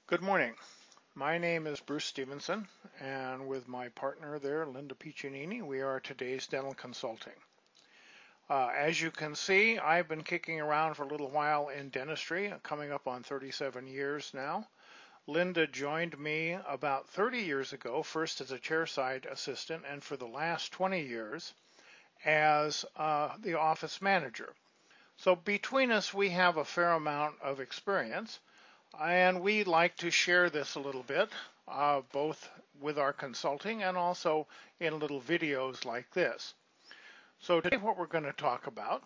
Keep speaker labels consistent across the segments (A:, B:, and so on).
A: Good morning. My name is Bruce Stevenson, and with my partner there, Linda Piccinini, we are today's Dental Consulting. As you can see, I've been kicking around for a little while in dentistry, coming up on 37 years now. Linda joined me about 30 years ago, first as a chairside assistant, and for the last 20 years as the office manager. So between us, we have a fair amount of experience. And we like to share this a little bit, both with our consulting and also in little videos like this. So today what we're going to talk about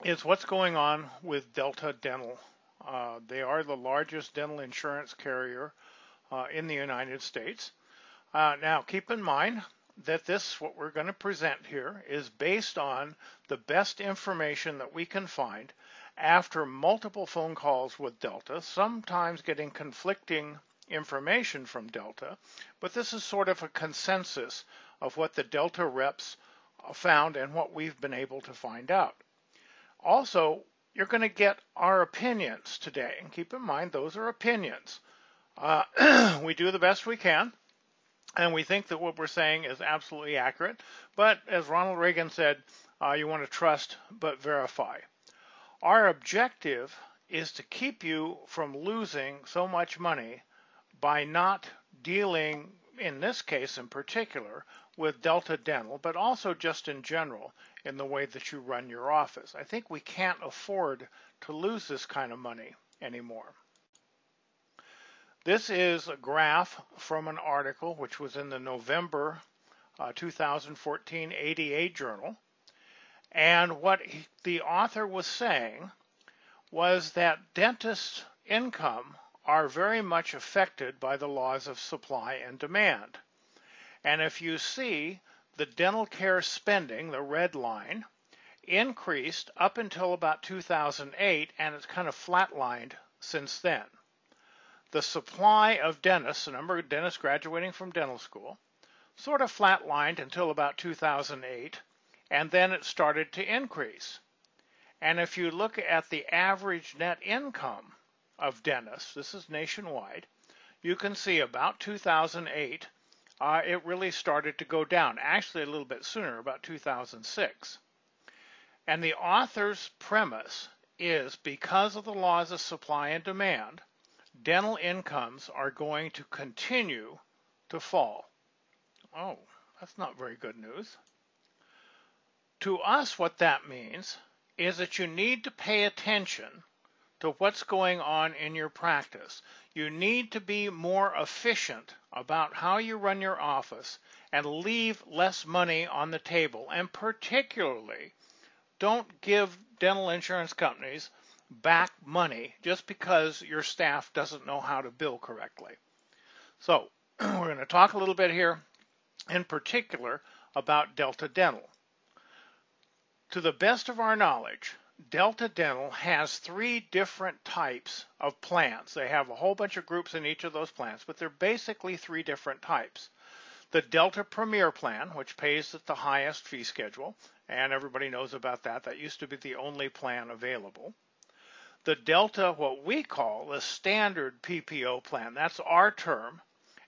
A: is what's going on with Delta Dental. They are the largest dental insurance carrier in the United States. Now keep in mind that what we're going to present here is based on the best information that we can find after multiple phone calls with Delta, sometimes getting conflicting information from Delta, but this is sort of a consensus of what the Delta reps found and what we've been able to find out. Also, you're going to get our opinions today, and keep in mind those are opinions. We do the best we can, and we think that what we're saying is absolutely accurate, but as Ronald Reagan said, you want to trust but verify. Our objective is to keep you from losing so much money by not dealing, in this case in particular, with Delta Dental, but also just in general in the way that you run your office. I think we can't afford to lose this kind of money anymore. This is a graph from an article which was in the November 2014 ADA Journal. And what the author was saying was that dentists' income are very much affected by the laws of supply and demand. And if you see the dental care spending, the red line, increased up until about 2008, and it's kind of flatlined since then. The supply of dentists, the number of dentists graduating from dental school, sort of flatlined until about 2008. And then it started to increase. And if you look at the average net income of dentists, this is nationwide, you can see about 2008, it really started to go down, actually a little bit sooner, about 2006. And the author's premise is because of the laws of supply and demand, dental incomes are going to continue to fall. Oh, that's not very good news. To us, what that means is that you need to pay attention to what's going on in your practice. You need to be more efficient about how you run your office and leave less money on the table. And particularly, don't give dental insurance companies back money just because your staff doesn't know how to bill correctly. So, we're going to talk a little bit here in particular about Delta Dental. To the best of our knowledge, Delta Dental has 3 different types of plans. They have a whole bunch of groups in each of those plans, but they're basically 3 different types. The Delta Premier plan, which pays at the highest fee schedule, and everybody knows about that. That used to be the only plan available. The Delta, what we call the Standard PPO plan, that's our term,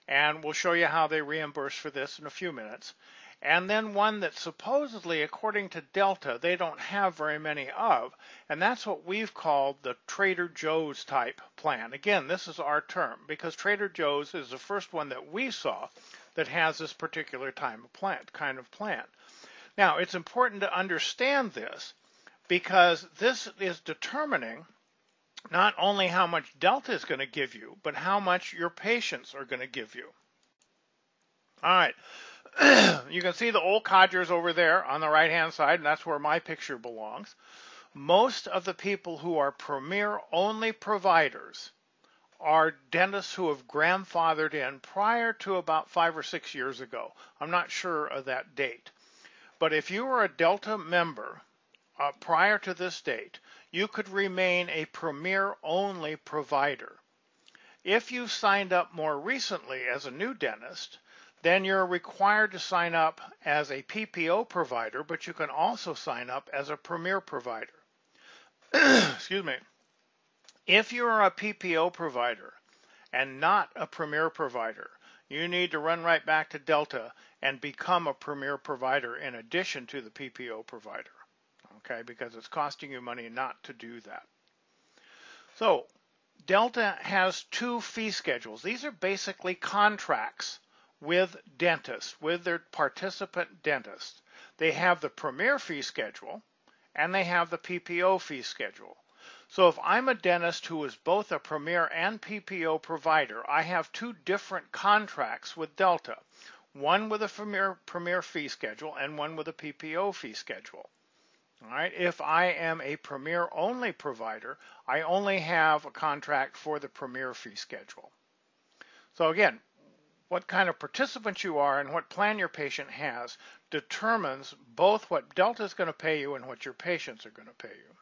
A: and we'll show you how they reimburse for this in a few minutes. And then one that supposedly, according to Delta, they don't have very many of, and that's what we've called the Trader Joe's type plan. Again, this is our term, because Trader Joe's is the first one that we saw that has this particular kind of plan. Now, it's important to understand this, because this is determining not only how much Delta is going to give you, but how much your patients are going to give you. All right. You can see the old codgers over there on the right-hand side, and that's where my picture belongs. Most of the people who are Premier-only providers are dentists who have grandfathered in prior to about 5 or 6 years ago. I'm not sure of that date. But if you were a Delta member prior to this date, you could remain a Premier-only provider. If you signed up more recently as a new dentist, then you're required to sign up as a PPO provider, but you can also sign up as a Premier provider. Excuse me. If you're a PPO provider and not a Premier provider. You need to run right back to Delta and become a Premier provider in addition to the PPO provider, okay, because it's costing you money not to do that. So Delta has two fee schedules. These are basically contracts with dentists, with their participant dentists. They have the Premier fee schedule and they have the PPO fee schedule. So if I'm a dentist who is both a Premier and PPO provider, I have two different contracts with Delta, one with a Premier fee schedule and one with a PPO fee schedule. All right. If I am a Premier only provider, I only have a contract for the Premier fee schedule. So again, what kind of participant you are and what plan your patient has determines both what Delta is going to pay you and what your patients are going to pay you.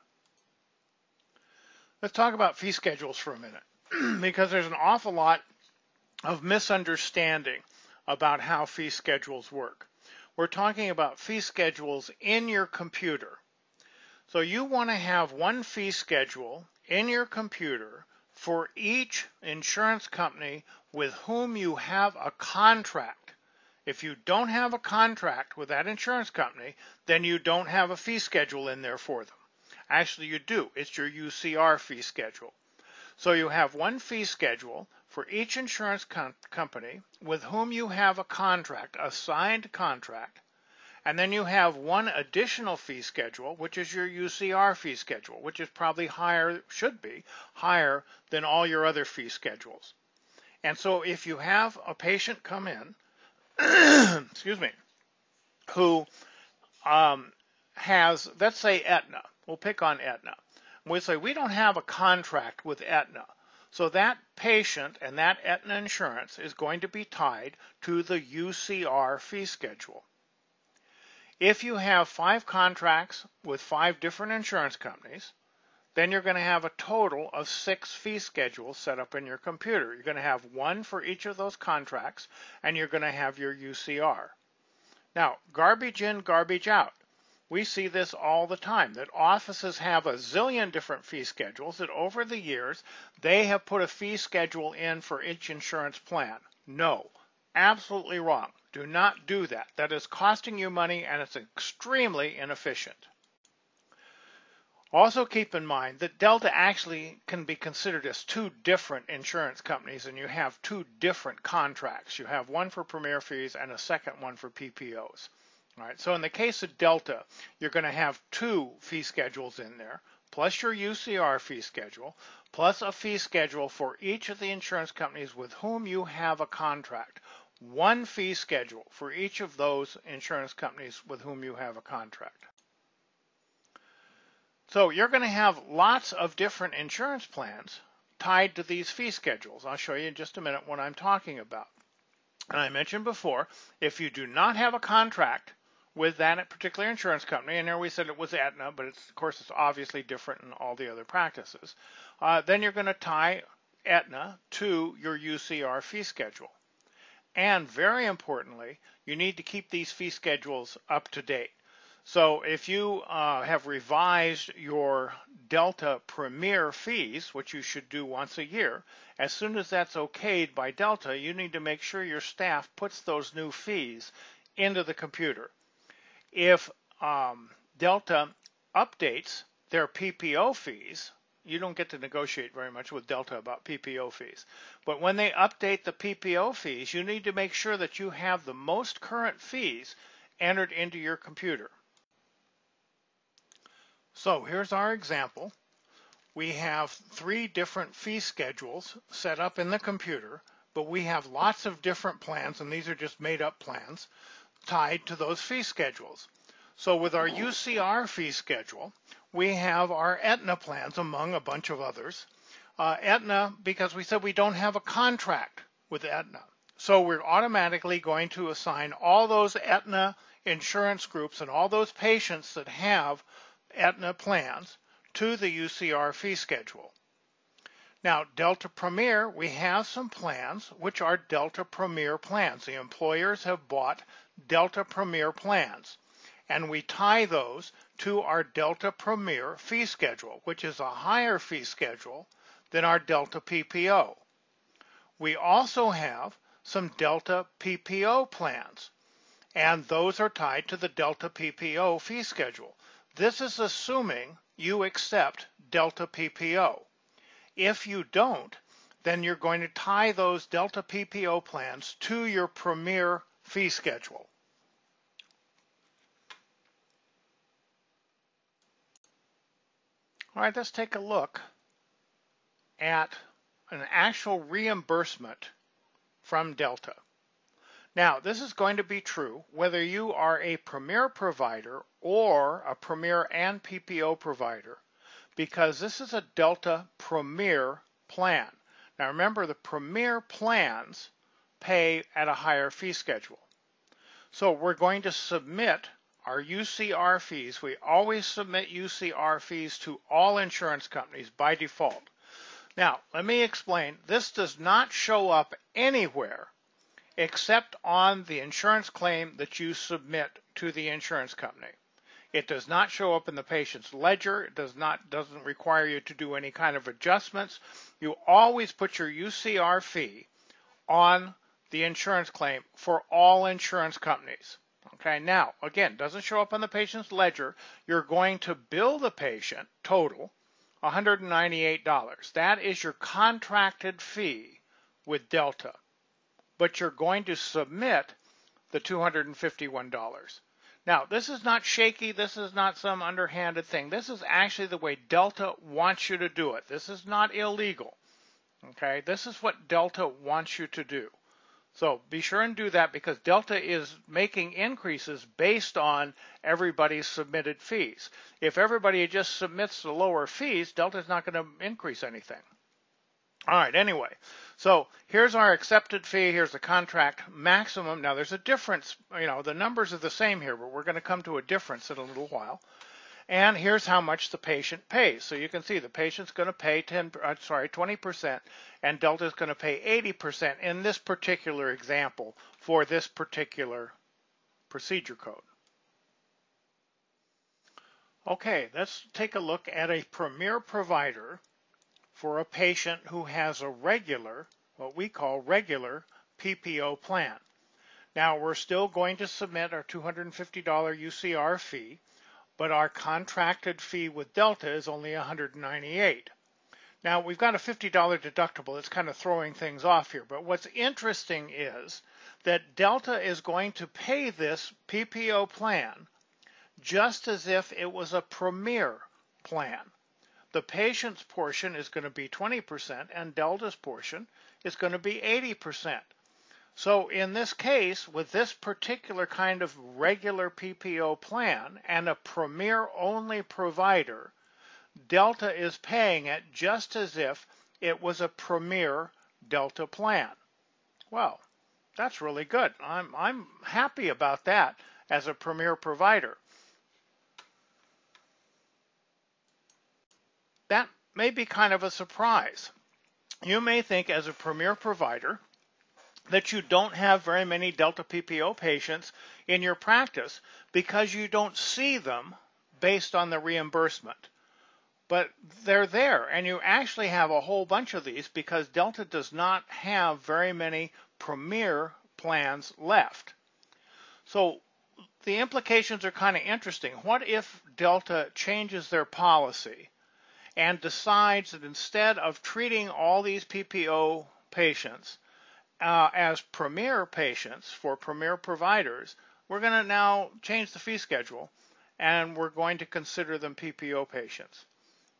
A: Let's talk about fee schedules for a minute because there's an awful lot of misunderstanding about how fee schedules work. We're talking about fee schedules in your computer. So you want to have one fee schedule in your computer for each insurance company with whom you have a contract. If you don't have a contract with that insurance company, then you don't have a fee schedule in there for them. Actually, you do. It's your UCR fee schedule. So you have one fee schedule for each insurance company with whom you have a contract, a signed contract, and then you have one additional fee schedule, which is your UCR fee schedule, which is probably higher, should be higher than all your other fee schedules. And so if you have a patient come in, excuse me, who has, let's say Aetna, we'll pick on Aetna. We say we don't have a contract with Aetna. So that patient and that Aetna insurance is going to be tied to the UCR fee schedule. If you have 5 contracts with 5 different insurance companies, then you're going to have a total of 6 fee schedules set up in your computer. You're going to have one for each of those contracts, and you're going to have your UCR. Now, garbage in, garbage out. We see this all the time, that offices have a zillion different fee schedules, that over the years, they have put a fee schedule in for each insurance plan. No, absolutely wrong. Do not do that. That is costing you money, and it's extremely inefficient. Also keep in mind that Delta actually can be considered as 2 different insurance companies, and you have 2 different contracts. You have one for Premier fees and a second one for PPOs. All right, so in the case of Delta, you're going to have 2 fee schedules in there, plus your UCR fee schedule, plus a fee schedule for each of the insurance companies with whom you have a contract. One fee schedule for each of those insurance companies with whom you have a contract. So you're going to have lots of different insurance plans tied to these fee schedules. I'll show you in just a minute what I'm talking about. And I mentioned before, if you do not have a contract with that particular insurance company, and there we said it was Aetna, but of course it's obviously different in all the other practices, then you're going to tie Aetna to your UCR fee schedule. And very importantly, you need to keep these fee schedules up to date. So if you have revised your Delta Premier fees, which you should do once a year, as soon as that's okayed by Delta, you need to make sure your staff puts those new fees into the computer. If Delta updates their PPO fees, you don't get to negotiate very much with Delta about PPO fees. But when they update the PPO fees, you need to make sure that you have the most current fees entered into your computer. So here's our example. We have 3 different fee schedules set up in the computer, but we have lots of different plans, and these are just made-up plans, tied to those fee schedules. So with our UCR fee schedule, we have our Aetna plans among a bunch of others. Aetna, because we said we don't have a contract with Aetna. So we're automatically going to assign all those Aetna insurance groups and all those patients that have Aetna plans to the UCR fee schedule. Now, Delta Premier, we have some plans which are Delta Premier plans. The employers have bought Delta Premier plans, and we tie those to our Delta Premier fee schedule, which is a higher fee schedule than our Delta PPO. we also have some Delta PPO plans, and those are tied to the Delta PPO fee schedule. This is assuming you accept Delta PPO. If you don't, then you're going to tie those Delta PPO plans to your Premier fee schedule. All right, let's take a look at an actual reimbursement from Delta. Now, this is going to be true whether you are a Premier provider or a Premier and PPO provider, because this is a Delta Premier plan. Now remember, the Premier plans pay at a higher fee schedule. So we're going to submit our UCR fees. We always submit UCR fees to all insurance companies by default. Now, let me explain. This does not show up anywhere except on the insurance claim that you submit to the insurance company. It does not show up in the patient's ledger. It doesn't require you to do any kind of adjustments. You always put your UCR fee on the insurance claim for all insurance companies. Okay, now, again, doesn't show up on the patient's ledger. You're going to bill the patient total $198. That is your contracted fee with Delta. But you're going to submit the $251. Now, this is not shaky. This is not some underhanded thing. This is actually the way Delta wants you to do it. This is not illegal. Okay, this is what Delta wants you to do. So be sure and do that, because Delta is making increases based on everybody's submitted fees. If everybody just submits the lower fees, Delta's not going to increase anything. All right, anyway, so here's our accepted fee. Here's the contract maximum. Now, there's a difference. You know, the numbers are the same here, but we're going to come to a difference in a little while. And here's how much the patient pays. So you can see the patient's going to pay 20%, and Delta's going to pay 80% in this particular example for this particular procedure code. Okay, let's take a look at a Premier provider for a patient who has a regular, what we call regular PPO plan. Now, we're still going to submit our $250 UCR fee, but our contracted fee with Delta is only $198. Now, we've got a $50 deductible. It's kind of throwing things off here, but what's interesting is that Delta is going to pay this PPO plan just as if it was a Premier plan. The patient's portion is going to be 20%, and Delta's portion is going to be 80%. So in this case, with this particular kind of regular PPO plan and a Premier-only provider, Delta is paying it just as if it was a Premier Delta plan. Well, that's really good. I'm happy about that as a Premier provider. That may be kind of a surprise. You may think, as a Premier provider, that you don't have very many Delta PPO patients in your practice because you don't see them based on the reimbursement. But they're there, and you actually have a whole bunch of these because Delta does not have very many Premier plans left. So the implications are kind of interesting. What if Delta changes their policy and decides that instead of treating all these PPO patients as Premier patients for Premier providers, we're going to now change the fee schedule, and we're going to consider them PPO patients?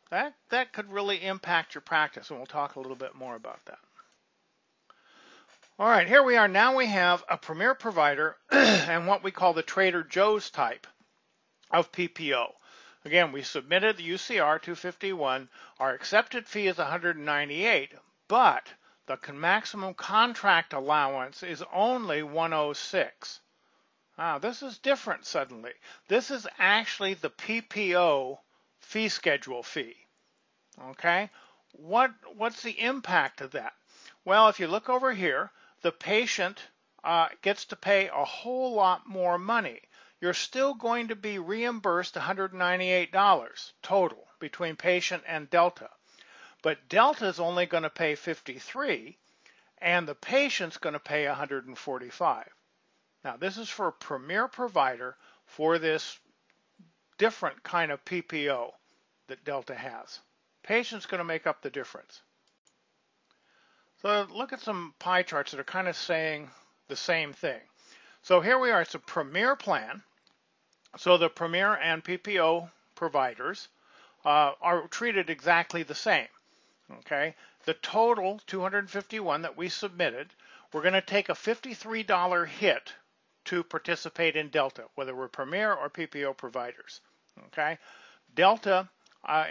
A: That could really impact your practice, and we'll talk a little bit more about that. All right, here we are. Now we have a Premier provider and what we call the Trader Joe's type of PPO. Again, we submitted the UCR 251. Our accepted fee is $198, but the maximum contract allowance is only $106. This is different suddenly. This is actually the PPO fee schedule fee. Okay? What's the impact of that? Well, if you look over here, the patient gets to pay a whole lot more money. You're still going to be reimbursed $198 total between patient and Delta. But Delta is only going to pay $53, and the patient's going to pay $145. Now, this is for a premier provider for this different kind of PPO that Delta has. Patient's going to make up the difference. So look at some pie charts that are kind of saying the same thing. So here we are. It's a premier plan. So the premier and PPO providers are treated exactly the same. Okay, the total 251 that we submitted, we're going to take a $53 hit to participate in Delta, whether we're premier or PPO providers. Okay, Delta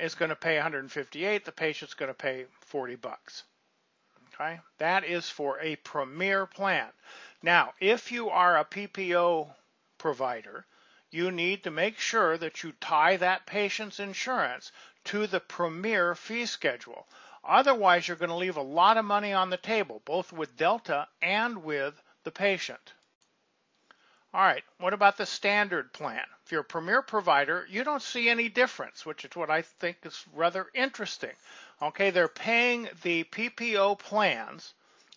A: is going to pay $158. The patient's going to pay $40. Okay, that is for a premier plan. Now, if you are a PPO provider, you need to make sure that you tie that patient's insurance to the premier fee schedule. Otherwise, you're going to leave a lot of money on the table, both with Delta and with the patient. All right, what about the standard plan? If you're a premier provider, you don't see any difference, which is what I think is rather interesting. Okay, they're paying the PPO plans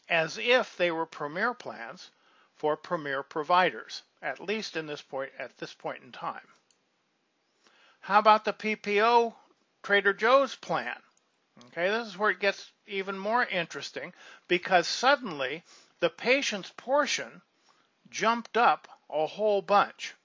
A: as if they were premier plans for premier providers, at least at this point in time. How about the PPO Trader Joe's plan? Okay, this is where it gets even more interesting, because suddenly the patient's portion jumped up a whole bunch.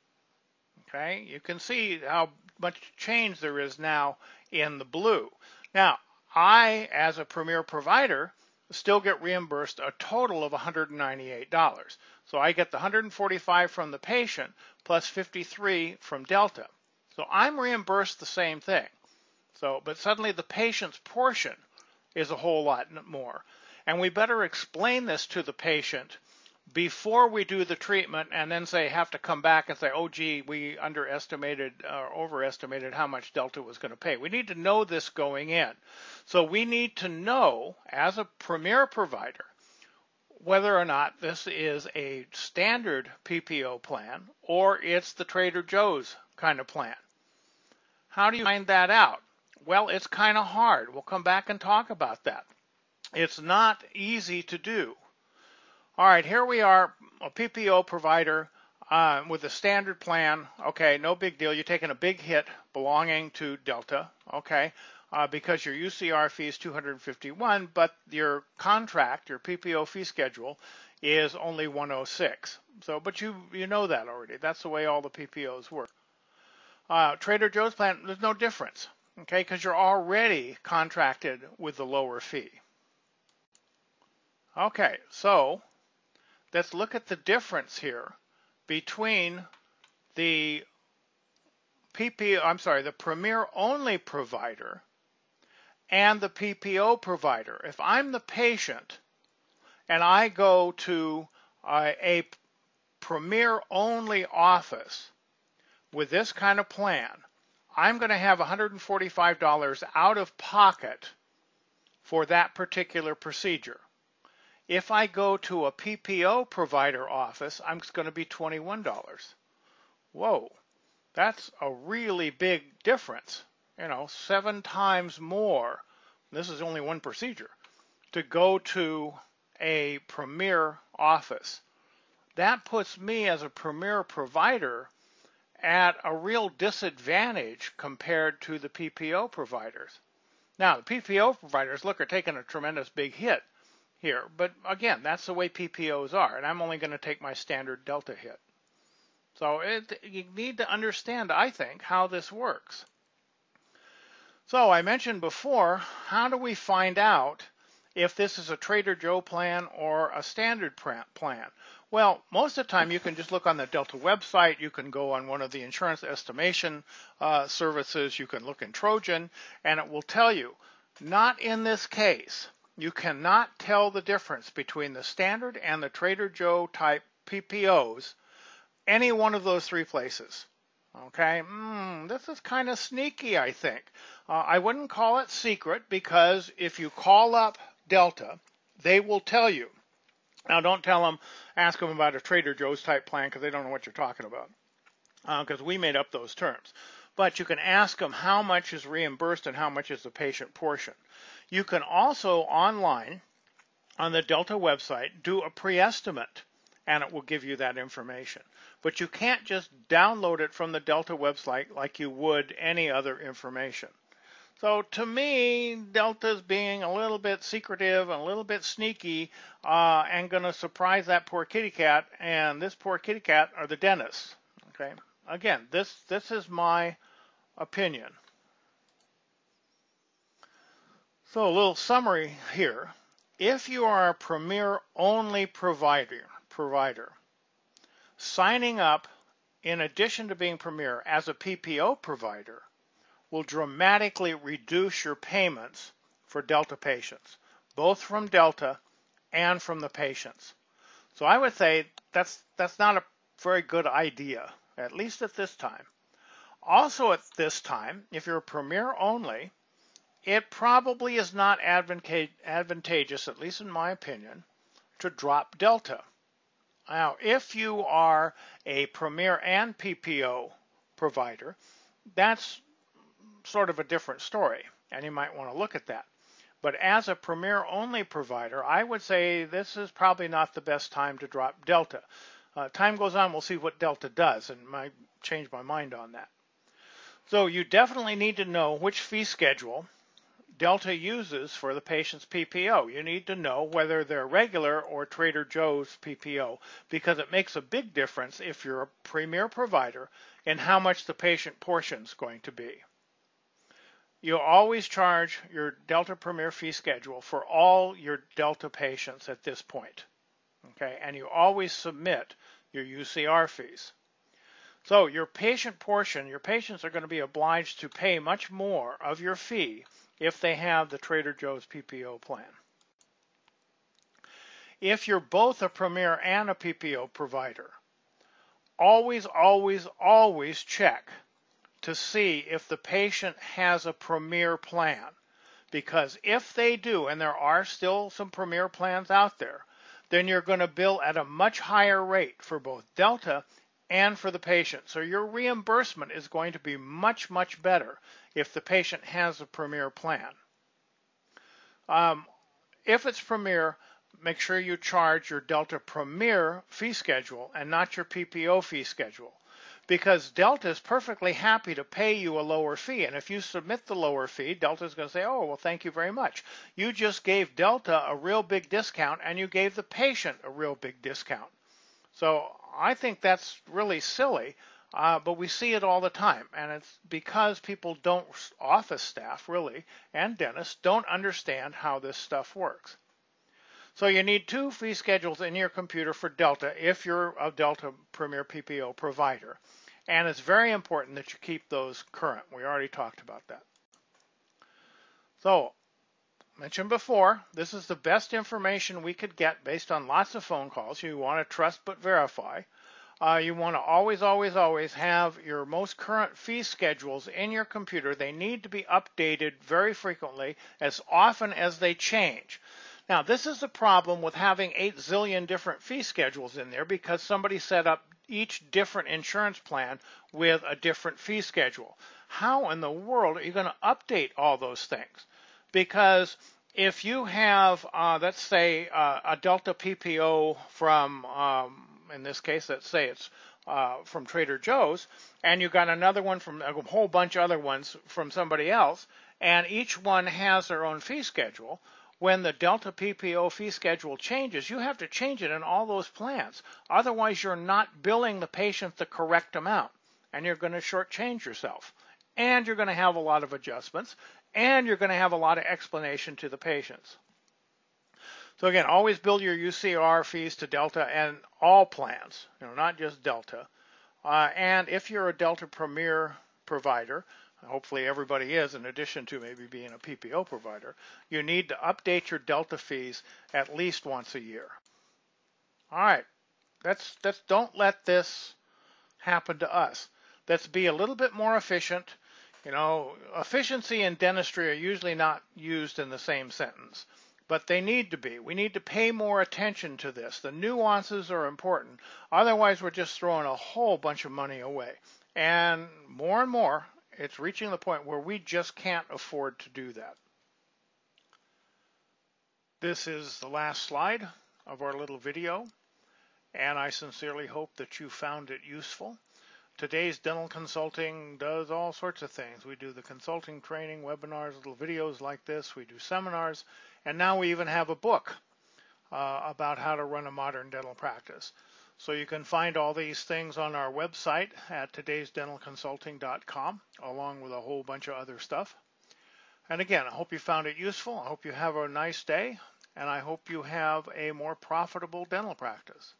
A: Okay, you can see how much change there is now in the blue. Now, I, as a premier provider, still get reimbursed a total of $198. So I get the $145 from the patient plus $53 from Delta. So I'm reimbursed the same thing. But suddenly the patient's portion is a whole lot more. And we better explain this to the patient before we do the treatment and then have to come back and say, oh, gee, we underestimated or overestimated how much Delta was going to pay. We need to know this going in. So we need to know, as a premier provider, whether or not this is a standard PPO plan or it's the Trader Joe's kind of plan. How do you find that out? Well, it's kind of hard. We'll come back and talk about that. It's not easy to do. All right, here we are, a PPO provider with a standard plan. Okay, no big deal. You're taking a big hit belonging to Delta, okay, because your UCR fee is $251, but your contract, your PPO fee schedule, is only $106. But you know that already. That's the way all the PPOs work. Trader Joe's plan, there's no difference, okay, because you're already contracted with the lower fee. Okay, so let's look at the difference here between the the premier only provider and the PPO provider. If I'm the patient and I go to a premier only office with this kind of plan, I'm going to have $145 out of pocket for that particular procedure. If I go to a PPO provider office, I'm going to be $21. Whoa, that's a really big difference. 7 times more. This is only one procedure to go to a premier office. That puts me as a premier provider at a real disadvantage compared to the PPO providers. Now, the PPO providers, are taking a tremendous big hit here, but again, that's the way PPOs are, and I'm only going to take my standard Delta hit. So you need to understand, I think, how this works. So I mentioned before, how do we find out if this is a Trader Joe plan or a standard plan? Well, most of the time you can just look on the Delta website. You can go on one of the insurance estimation services. You can look in Trojan, and it will tell you. Not in this case. You cannot tell the difference between the standard and the Trader Joe type PPOs, any one of those 3 places. Okay, this is kind of sneaky, I think. I wouldn't call it secret, because if you call up Delta, they will tell you. Now, don't ask them about a Trader Joe's type plan, because they don't know what you're talking about, because we made up those terms. But you can ask them how much is reimbursed and how much is the patient portion. You can also online on the Delta website, do a pre-estimate, and it will give you that information. But you can't just download it from the Delta website like you would any other information. So to me, Delta's being a little bit secretive and a little bit sneaky and going to surprise that poor kitty cat, and this poor kitty cat are the dentists. Okay. Again, this is my opinion. So a little summary here. If you are a Premier only provider, signing up in addition to being Premier as a PPO provider will dramatically reduce your payments for Delta patients, both from Delta and from the patients. So I would say that's not a very good idea, at least at this time. Also at this time, if you're a Premier only, it probably is not advantageous, at least in my opinion, to drop Delta. Now, if you are a Premier and PPO provider, that's sort of a different story, and you might want to look at that. But as a Premier only provider, I would say this is probably not the best time to drop Delta. Time goes on, we'll see what Delta does, and might change my mind on that. So you definitely need to know which fee schedule Delta uses for the patient's PPO. You need to know whether they're regular or Trader Joe's PPO, because it makes a big difference if you're a Premier provider in how much the patient portion is going to be. You always charge your Delta Premier fee schedule for all your Delta patients at this point. Okay, and you always submit your UCR fees. So your patient portion, your patients are going to be obliged to pay much more of your fee if they have the Trader Joe's PPO plan. If you're both a Premier and a PPO provider, always, always, always check to see if the patient has a Premier plan. Because if they do, and there are still some Premier plans out there, then you're going to bill at a much higher rate for both Delta and for the patient. So your reimbursement is going to be much, much better if the patient has a Premier plan. If it's Premier, make sure you charge your Delta Premier fee schedule and not your PPO fee schedule, because Delta is perfectly happy to pay you a lower fee. And if you submit the lower fee, Delta is going to say, oh, well, thank you very much. You just gave Delta a real big discount and you gave the patient a real big discount. So I think that's really silly, but we see it all the time. And it's because people don't, office staff really, and dentists don't understand how this stuff works. So you need two fee schedules in your computer for Delta if you're a Delta Premier PPO provider. And it's very important that you keep those current. We already talked about that. So, mentioned before, this is the best information we could get based on lots of phone calls. You want to trust but verify. You want to always, always, always have your most current fee schedules in your computer. They need to be updated very frequently, as often as they change. Now, this is the problem with having 8 zillion different fee schedules in there, because somebody set up each different insurance plan with a different fee schedule. How in the world are you going to update all those things? Because if you have, let's say, a Delta PPO from, in this case, let's say it's from Trader Joe's, and you got another one from a whole bunch of other ones from somebody else, and each one has their own fee schedule, when the Delta PPO fee schedule changes, you have to change it in all those plans. Otherwise, you're not billing the patient the correct amount, and you're going to shortchange yourself. And you're going to have a lot of adjustments, and you're going to have a lot of explanation to the patients. So again, always bill your UCR fees to Delta and all plans, not just Delta. And if you're a Delta Premier provider, hopefully everybody is, in addition to maybe being a PPO provider, you need to update your Delta fees at least once a year. All right, don't let this happen to us. Let's be a little bit more efficient. Efficiency and dentistry are usually not used in the same sentence, but they need to be. We need to pay more attention to this. The nuances are important. Otherwise, we're just throwing a whole bunch of money away. And more, it's reaching the point where we just can't afford to do that. This is the last slide of our little video, and I sincerely hope that you found it useful. Today's Dental Consulting does all sorts of things. We do the consulting training, webinars, little videos like this. We do seminars, and now we even have a book about how to run a modern dental practice. So you can find all these things on our website at todaysdentalconsulting.com, along with a whole bunch of other stuff. And again, I hope you found it useful. I hope you have a nice day, and I hope you have a more profitable dental practice.